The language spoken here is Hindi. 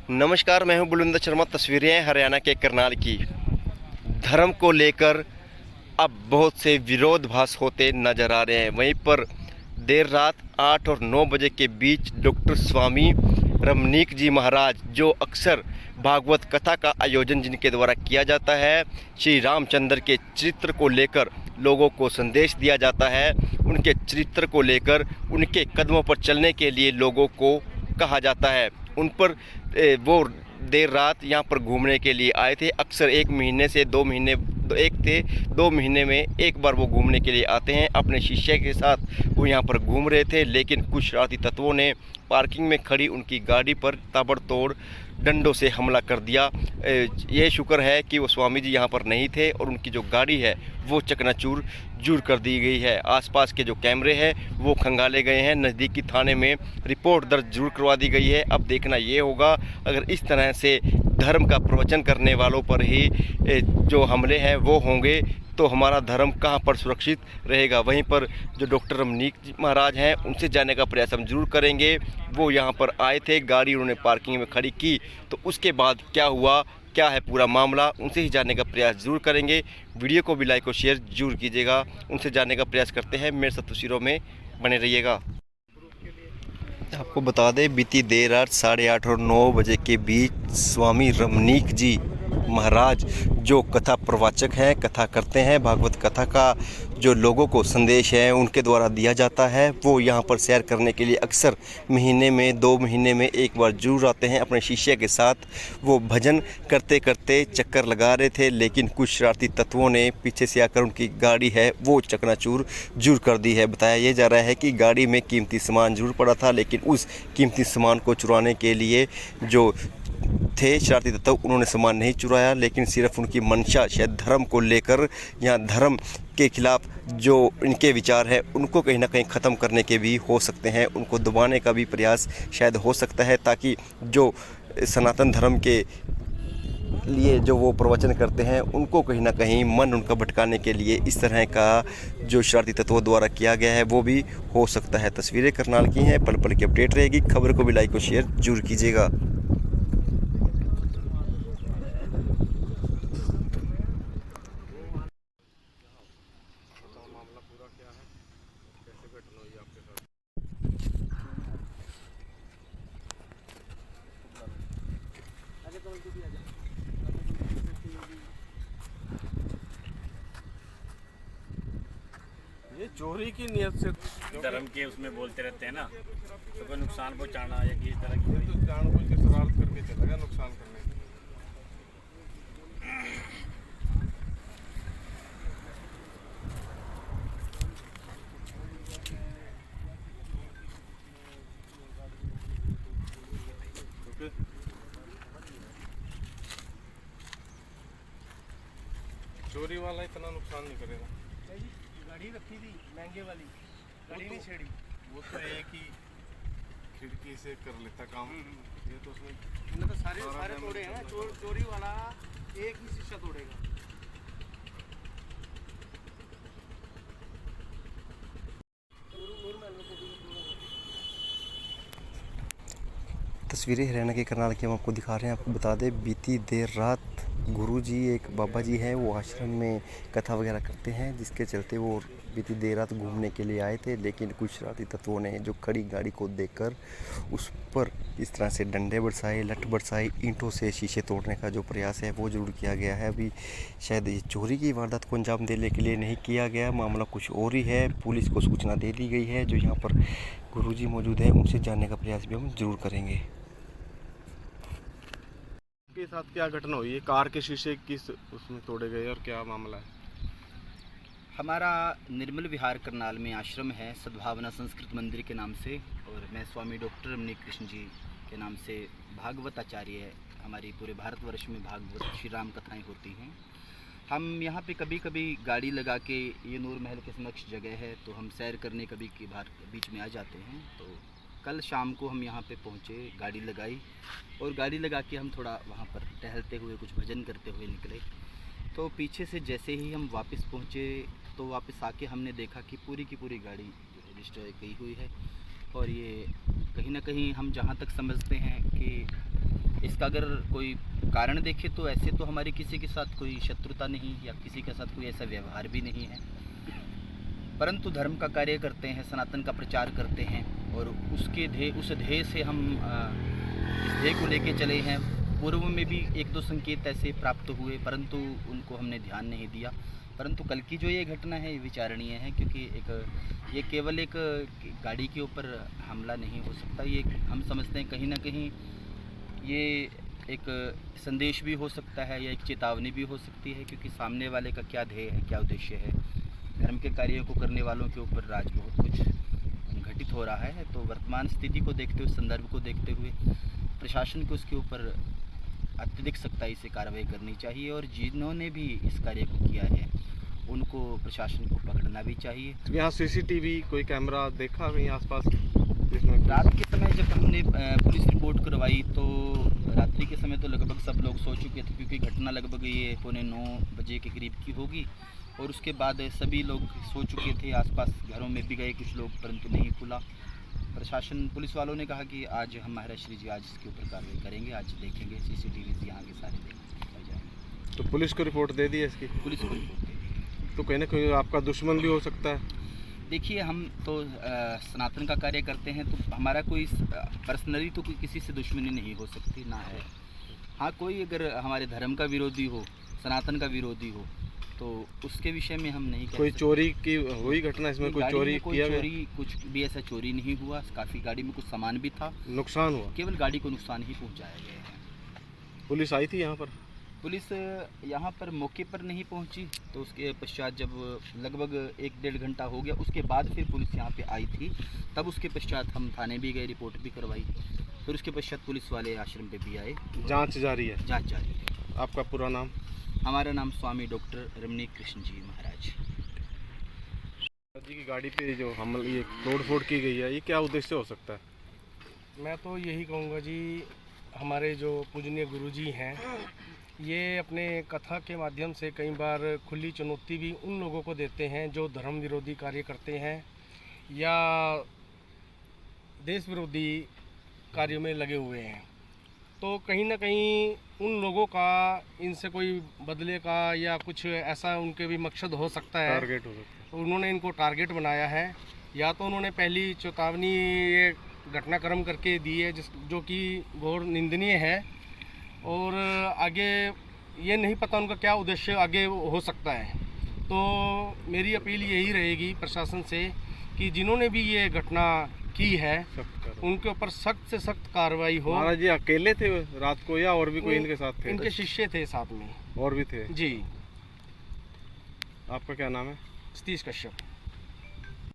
नमस्कार, मैं हूं बुलंद शर्मा। तस्वीरें हैं हरियाणा के करनाल की। धर्म को लेकर अब बहुत से विरोधाभास होते नजर आ रहे हैं। वहीं पर देर रात 8 और 9 बजे के बीच डॉक्टर स्वामी रमनीक जी महाराज, जो अक्सर भागवत कथा का आयोजन जिनके द्वारा किया जाता है, श्री रामचंद्र के चरित्र को लेकर लोगों को संदेश दिया जाता है, उनके चरित्र को लेकर उनके कदमों पर चलने के लिए लोगों को कहा जाता है। उन पर वो देर रात यहाँ पर घूमने के लिए आए थे। अक्सर 1 महीने से 2 महीने, एक थे 2 महीने में एक बार वो घूमने के लिए आते हैं। अपने शिष्य के साथ वो यहाँ पर घूम रहे थे, लेकिन कुछ शरारती तत्वों ने पार्किंग में खड़ी उनकी गाड़ी पर ताबड़तोड़ डंडों से हमला कर दिया। ये शुक्र है कि वो स्वामी जी यहाँ पर नहीं थे और उनकी जो गाड़ी है वो चकनाचूर कर दी गई है। आसपास के जो कैमरे हैं वो खंगाले गए हैं। नज़दीकी थाने में रिपोर्ट दर्ज जरूर करवा दी गई है। अब देखना ये होगा, अगर इस तरह से धर्म का प्रवचन करने वालों पर ही जो हमले हैं वो होंगे तो हमारा धर्म कहाँ पर सुरक्षित रहेगा। वहीं पर जो डॉक्टर रमनीक जी महाराज हैं उनसे जानने का प्रयास हम जरूर करेंगे। वो यहाँ पर आए थे, गाड़ी उन्होंने पार्किंग में खड़ी की, तो उसके बाद क्या हुआ, क्या है पूरा मामला, उनसे ही जानने का प्रयास जरूर करेंगे। वीडियो को भी लाइक और शेयर जरूर कीजिएगा। उनसे जानने का प्रयास करते हैं। मेरे साथ तस्वीरों में बने रहिएगा। आपको बता दें, बीती देर रात 8:30 और 9 बजे के बीच स्वामी रमनीक जी महाराज, जो कथा प्रवाचक हैं, कथा करते हैं, भागवत कथा का जो लोगों को संदेश है उनके द्वारा दिया जाता है, वो यहाँ पर सैर करने के लिए अक्सर महीने में 2 महीने में एक बार जरूर आते हैं। अपने शिष्य के साथ वो भजन करते करते चक्कर लगा रहे थे, लेकिन कुछ शरारती तत्वों ने पीछे से आकर उनकी गाड़ी है वो चकनाचूर जरूर कर दी है। बताया ये जा रहा है कि गाड़ी में कीमती सामान जरूर पड़ा था, लेकिन उस कीमती सामान को चुराने के लिए जो थे शरारती तत्व, उन्होंने सामान नहीं चुराया, लेकिन सिर्फ उनकी मंशा शायद धर्म को लेकर या धर्म के खिलाफ जो इनके विचार है उनको कहीं ना कहीं ख़त्म करने के भी हो सकते हैं। उनको दबाने का भी प्रयास शायद हो सकता है, ताकि जो सनातन धर्म के लिए जो वो प्रवचन करते हैं उनको कहीं ना कहीं मन उनका भटकाने के लिए इस तरह का जो शरारती तत्वों द्वारा किया गया है वो भी हो सकता है। तस्वीरें करनाल की हैं, पल पल की अपडेट रहेगी। खबर को भी लाइक और शेयर जरूर कीजिएगा। ये चोरी की नियत से धर्म के उसमें बोलते रहते हैं ना, तो कोई नुकसान पहुंचाना या किसी तरह की तो जानबूझ के शरारत करके चलेगा नुकसान करने के लिए। चोरी वाला इतना नुकसान नहीं करेगा। गाड़ी रखी थी महंगे वाली, गाड़ी नहीं छेड़ी। वो तो एक ही खिड़की से कर लेता काम। ये तो उसमें इन्होंने तो सारे तोड़े हैं। चोरी वाला एक ही शीशा तोड़ेगा। तस्वीरें हरियाणा के करनाल की हम आपको दिखा रहे हैं। आपको बता दें, बीती देर रात गुरुजी, एक बाबा जी हैं, वो आश्रम में कथा वगैरह करते हैं, जिसके चलते वो बीती देर रात घूमने के लिए आए थे, लेकिन कुछ शरारती तत्वों ने जो खड़ी गाड़ी को देखकर उस पर इस तरह से डंडे बरसाए, लठ बरसाए, ईंटों से शीशे तोड़ने का जो प्रयास है वो जरूर किया गया है। अभी शायद ये चोरी की वारदात को अंजाम देने के लिए नहीं किया गया, मामला कुछ और ही है। पुलिस को सूचना दे दी गई है। जो यहाँ पर गुरुजी मौजूद हैं उनसे जानने का प्रयास भी हम जरूर करेंगे। के साथ क्या घटना हुई है? कार के शीशे किस उसमें तोड़े गए और क्या मामला है? हमारा निर्मल विहार करनाल में आश्रम है, सद्भावना संस्कृत मंदिर के नाम से, और मैं स्वामी डॉक्टर रमनीक कृष्ण जी के नाम से भागवत आचार्य है। हमारी पूरे भारतवर्ष में भागवत श्री राम कथाएँ होती हैं। हम यहाँ पे कभी कभी गाड़ी लगा के, ये नूर महल के समक्ष जगह है, तो हम सैर करने कभी के बीच में आ जाते हैं। तो कल शाम को हम यहाँ पे पहुँचे, गाड़ी लगाई और गाड़ी लगा के हम थोड़ा वहाँ पर टहलते हुए कुछ भजन करते हुए निकले। तो पीछे से जैसे ही हम वापस पहुँचे तो वापस आके हमने देखा कि पूरी की पूरी गाड़ी डिस्ट्रॉय की हुई है। और ये कहीं ना कहीं हम जहाँ तक समझते हैं कि इसका अगर कोई कारण देखे तो ऐसे तो हमारी किसी के साथ कोई शत्रुता नहीं या किसी के साथ कोई ऐसा व्यवहार भी नहीं है, परंतु धर्म का कार्य करते हैं, सनातन का प्रचार करते हैं और उस ध्येय से हम इस ध्येय को लेके चले हैं। पूर्व में भी एक दो संकेत ऐसे प्राप्त हुए परंतु उनको हमने ध्यान नहीं दिया। परंतु कल की जो ये घटना है ये विचारणीय है, क्योंकि ये केवल एक गाड़ी के ऊपर हमला नहीं हो सकता। ये हम समझते हैं कहीं ना कहीं ये एक संदेश भी हो सकता है या एक चेतावनी भी हो सकती है, क्योंकि सामने वाले का क्या ध्येय है, क्या उद्देश्य है। धर्म के कार्यों को करने वालों के ऊपर आज बहुत कुछ घटित हो रहा है, तो वर्तमान स्थिति को देखते हुए, संदर्भ को देखते हुए प्रशासन को उसके ऊपर अत्यधिक सख्ताई से कार्रवाई करनी चाहिए और जिन्होंने भी इस कार्य को किया है उनको प्रशासन को पकड़ना भी चाहिए। यहाँ सीसीटीवी कोई कैमरा देखा कहीं आसपास जिसमें? रात के समय जब हमने पुलिस रिपोर्ट करवाई तो रात्रि के समय तो लगभग सब लोग सो चुके थे, क्योंकि घटना लगभग ये 8:45 बजे के करीब की होगी और उसके बाद सभी लोग सो चुके थे। आसपास घरों में भी गए कुछ लोग, परंतु नहीं खुला। प्रशासन पुलिस वालों ने कहा कि आज हम महाराज श्री जी आज इसके ऊपर कार्रवाई करेंगे, आज देखेंगे सीसीटीवी से यहाँ के सारे देखेंगे। तो पुलिस को रिपोर्ट दे दी है इसकी? पुलिस को रिपोर्ट दे दी। तो कहीं ना कहीं आपका दुश्मन भी हो सकता है। देखिए हम तो सनातन का कार्य करते हैं, तो हमारा कोई पर्सनली तो कोई किसी से दुश्मनी नहीं हो सकती ना है। हाँ, कोई अगर हमारे धर्म का विरोधी हो, सनातन का विरोधी हो तो उसके विषय में हम नहीं कह कोई सकते। चोरी की हुई घटना इसमें? कोई चोरी किया गया? चोरी कुछ भी ऐसा चोरी नहीं हुआ। काफ़ी गाड़ी में कुछ सामान भी था, नुकसान हुआ? केवल गाड़ी को नुकसान ही पहुंचाया गया है। पुलिस आई थी यहाँ पर? पुलिस यहाँ पर मौके पर नहीं पहुंची, तो उसके पश्चात जब लगभग 1-1.5 घंटा हो गया उसके बाद फिर पुलिस यहाँ पे आई थी। तब उसके पश्चात हम थाने भी गए, रिपोर्ट भी करवाई, फिर उसके पश्चात पुलिस वाले आश्रम पे भी आए। जांच जारी है? जांच जारी है। आपका पूरा नाम? हमारा नाम स्वामी डॉक्टर रमणीक कृष्ण जी महाराज। जी की गाड़ी पे जो हमला, ये तोड़फोड़ की गई है, ये क्या उद्देश्य हो सकता है? मैं तो यही कहूँगा जी, हमारे जो पूजनीय गुरुजी हैं ये अपने कथा के माध्यम से कई बार खुली चुनौती भी उन लोगों को देते हैं जो धर्म विरोधी कार्य करते हैं या देश विरोधी कार्यों में लगे हुए हैं। तो कहीं ना कहीं उन लोगों का इनसे कोई बदले का या कुछ ऐसा उनके भी मकसद हो सकता है, टारगेट हो सकता है। तो उन्होंने इनको टारगेट बनाया है। या तो उन्होंने पहली चेतावनी ये घटनाक्रम करके दी है जो कि घोर निंदनीय है, और आगे ये नहीं पता उनका क्या उद्देश्य आगे हो सकता है। तो मेरी अपील यही रहेगी प्रशासन से कि जिन्होंने भी ये घटना की है उनके ऊपर सख्त से सख्त कार्रवाई हो। महाराज जी अकेले थे रात को या और भी कोई इनके साथ थे? इनके शिष्य थे साथ में। और भी थे? जी। आपका क्या नाम है? सतीश कश्यप।